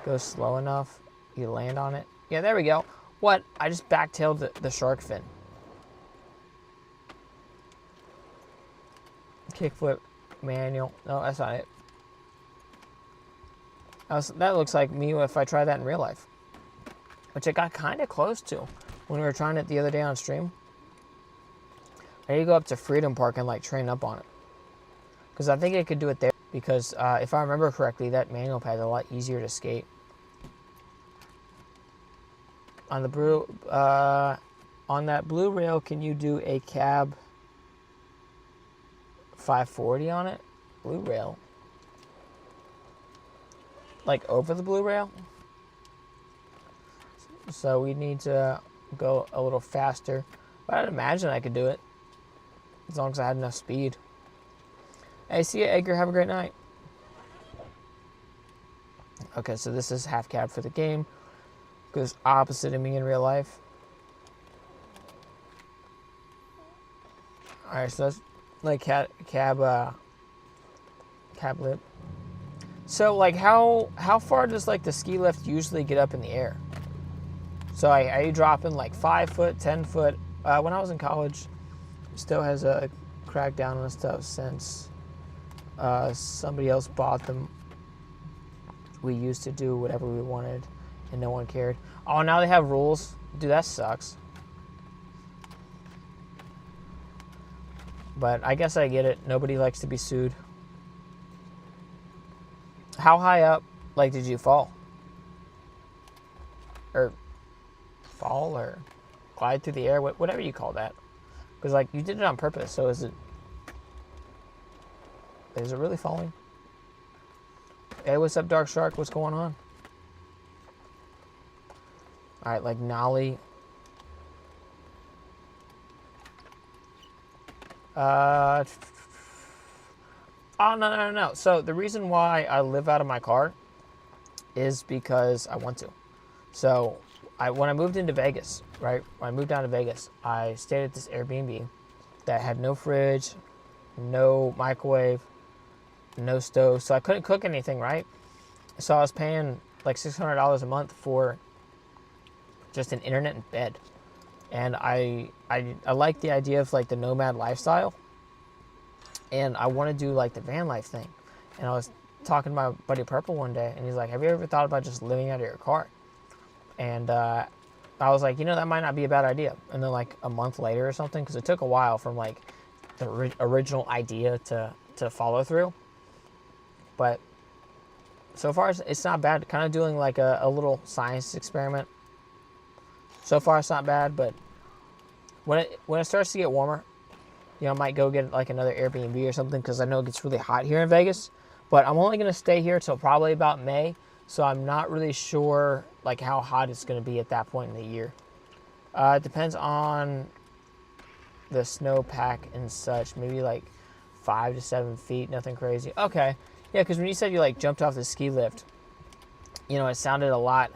go slow enough, you land on it. Yeah, there we go. What? I just backtailed the shark fin. Kickflip, manual. No, that's not it. That looks like me if I try that in real life, which I got kind of close to when we were trying it the other day on stream. I need to go up to Freedom Park and like train up on it, because I think I could do it there. Because if I remember correctly, that manual pad is a lot easier to skate. On the on that blue rail, can you do a cab 540 on it? Blue rail. Like over the blue rail? So we need to go a little faster. But I'd imagine I could do it, as long as I had enough speed. Hey, see you, Edgar. Have a great night. Okay, so this is half cab for the game. Goes opposite of me in real life. Alright, so that's like cab lip. So like how far does like the ski lift usually get up in the air? So are you dropping like 5 foot, 10 foot? When I was in college, still has a crackdown on stuff since somebody else bought them. We used to do whatever we wanted and no one cared. Oh, now they have rules? Dude, that sucks. But I guess I get it. Nobody likes to be sued. How high up, like, did you fall? Or fall or glide through the air? Whatever you call that. Because, like, you did it on purpose. So is it really falling? Hey, what's up, Dark Shark? What's going on? Alright, like nollie. Oh, no. So the reason why I live out of my car is because I want to. So when I moved into Vegas, right? When I moved down to Vegas, I stayed at this Airbnb that had no fridge, no microwave, no stove. So I couldn't cook anything, right? So I was paying like $600 a month for just an internet and bed. And I like the idea of like the nomad lifestyle. And I want to do like the van life thing. And I was talking to my buddy Purple one day, and he's like, have you ever thought about just living out of your car? And I was like, that might not be a bad idea. And then like a month later or something, because it took a while from like the original idea to follow through. But so far it's not bad. Kind of doing like a little science experiment. So far it's not bad, but when it starts to get warmer, I might go get like another Airbnb or something, because I know it gets really hot here in Vegas. But I'm only going to stay here till probably about May, so I'm not really sure like how hot it's going to be at that point in the year. It depends on the snowpack and such. Maybe like 5 to 7 feet, nothing crazy. Okay, yeah, because when you said you like jumped off the ski lift, it sounded a lot.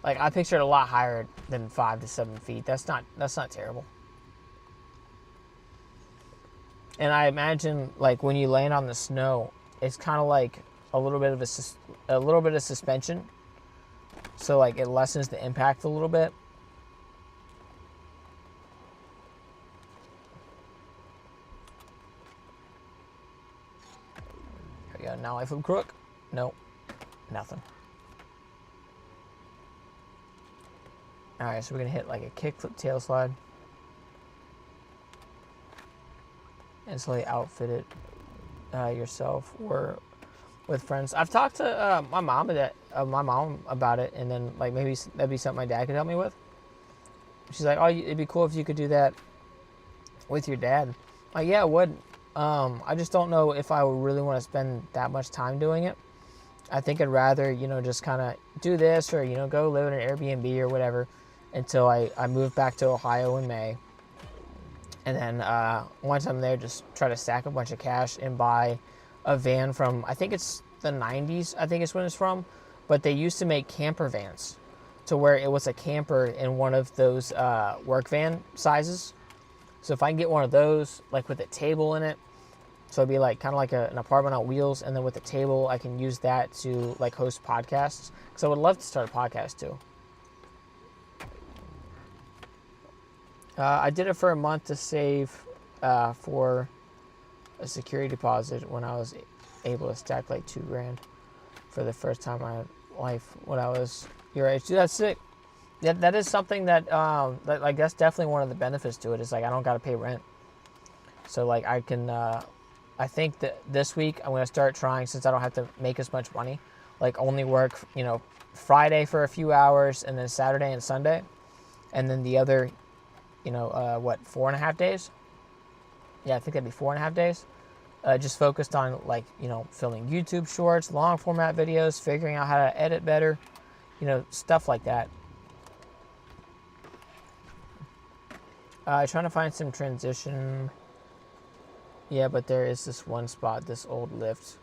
Like I pictured a lot higher than 5 to 7 feet. That's not terrible. And I imagine like when you land on the snow, it's kind of like a little bit of suspension. So like it lessens the impact a little bit. Here we go. Now I flip crook. Nope. Nothing. Alright, so we're going to hit like a kickflip tail slide. Instantly outfit it yourself or with friends. I've talked to my mom about it, and then like maybe that'd be something my dad could help me with. She's like, oh, it'd be cool if you could do that with your dad. Like, yeah, it would. I just don't know if I would really want to spend that much time doing it. I think I'd rather, just kind of do this or, go live in an Airbnb or whatever until I move back to Ohio in May. And then once I'm there, just try to stack a bunch of cash and buy a van from, I think it's the 90s, I think it's when it's from. But they used to make camper vans to where it was a camper in one of those work van sizes. So if I can get one of those, like with a table in it, so it'd be like kind of like an apartment on wheels, and then with a table, I can use that to like host podcasts. Because I would love to start a podcast too. I did it for a month to save for a security deposit when I was able to stack like $2,000. for the first time in my life when I was your age. Dude, that's sick. Yeah, that is something that, like, that's definitely one of the benefits to it, is, like, I don't got to pay rent. So, like, I can, I think that this week I'm going to start trying, since I don't have to make as much money, like, only work, you know, Friday for a few hours, and then Saturday and Sunday, and then the other, you know, 4.5 days? Yeah, I think that'd be 4.5 days. Just focused on, like, you know, filming YouTube shorts, long format videos, figuring out how to edit better, you know, stuff like that. Trying to find some transition. Yeah, but there is this one spot, this old lift.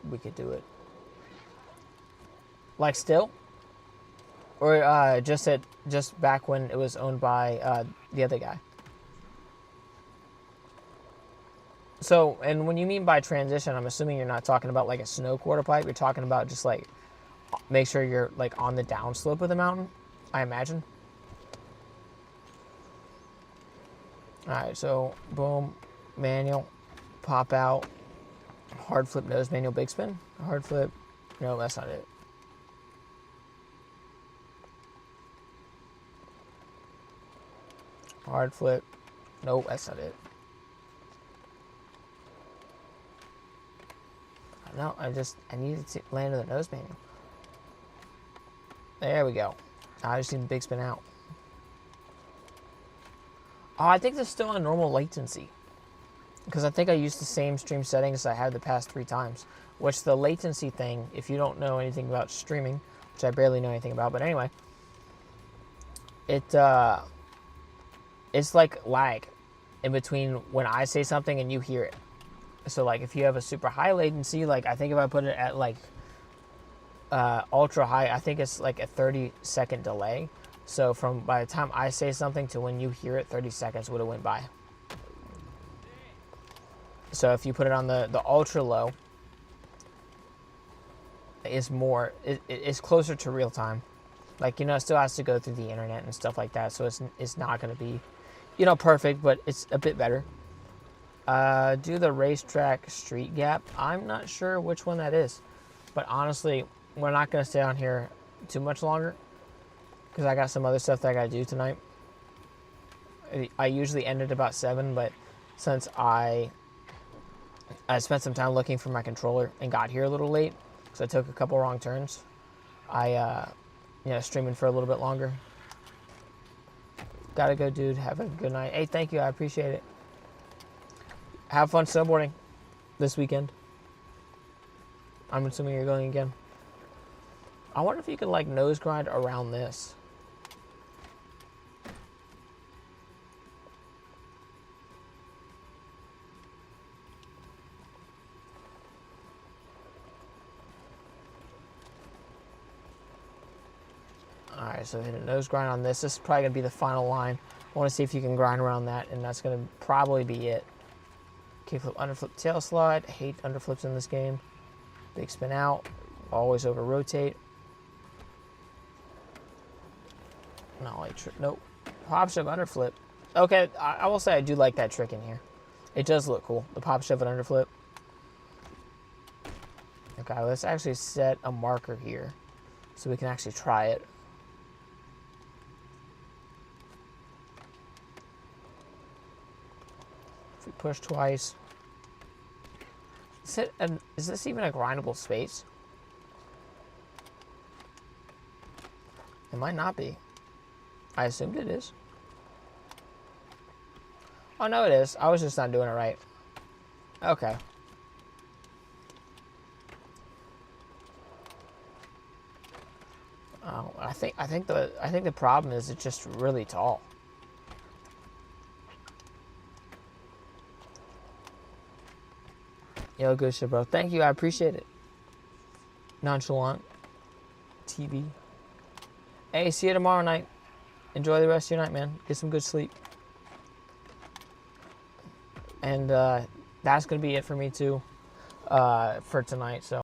We could do it. Like still? Or just back when it was owned by the other guy. So, and when you mean by transition, I'm assuming you're not talking about like a snow quarter pipe. You're talking about just like make sure you're like on the downslope of the mountain, I imagine. Alright, so boom, manual, pop out, hard flip nose, manual big spin, hard flip. No, that's not it. Hard flip. Nope, that's not it. No, I needed to land on the nose manual. There we go. I just need the big spin out. Oh, I think there's still a normal latency. Because I think I used the same stream settings I had the past 3 times. Which the latency thing, if you don't know anything about streaming, which I barely know anything about, but anyway, it's like lag in between when I say something and you hear it. So like if you have a super high latency, like I think if I put it at like ultra high, I think it's like a 30-second delay. So from by the time I say something to when you hear it, 30 seconds would have went by. So if you put it on the ultra low, it's closer to real time. Like, you know, it still has to go through the internet and stuff like that. So it's not going to be, you know, perfect, but it's a bit better. Do the racetrack street gap. I'm not sure which one that is, but honestly, we're not going to stay on here too much longer because I got some other stuff that I got to do tonight. I usually end at about 7, but since I spent some time looking for my controller and got here a little late because I took a couple wrong turns, I you know, streaming for a little bit longer. Gotta go, dude. Have a good night. Hey, thank you. I appreciate it. Have fun snowboarding this weekend. I'm assuming you're going again. I wonder if you could like nose grind around this. Alright, so hit a nose grind on this. This is probably going to be the final line. I want to see if you can grind around that, and that's going to probably be it. Kickflip, underflip, tail slide. I hate underflips in this game. Big spin out. Always over rotate. Not like nope. Pop shove underflip. Okay, I will say I do like that trick in here. It does look cool. The pop shove and underflip. Okay, let's actually set a marker here so we can actually try it. If we push twice. Is this even a grindable space? It might not be. I assumed it is. Oh, no, it is. I was just not doing it right. Okay. Oh, I think the problem is it's just really tall. Yo, good shit, bro. Thank you. I appreciate it. Nonchalant TV. Hey, see you tomorrow night. Enjoy the rest of your night, man. Get some good sleep. And that's going to be it for me, too, for tonight. So.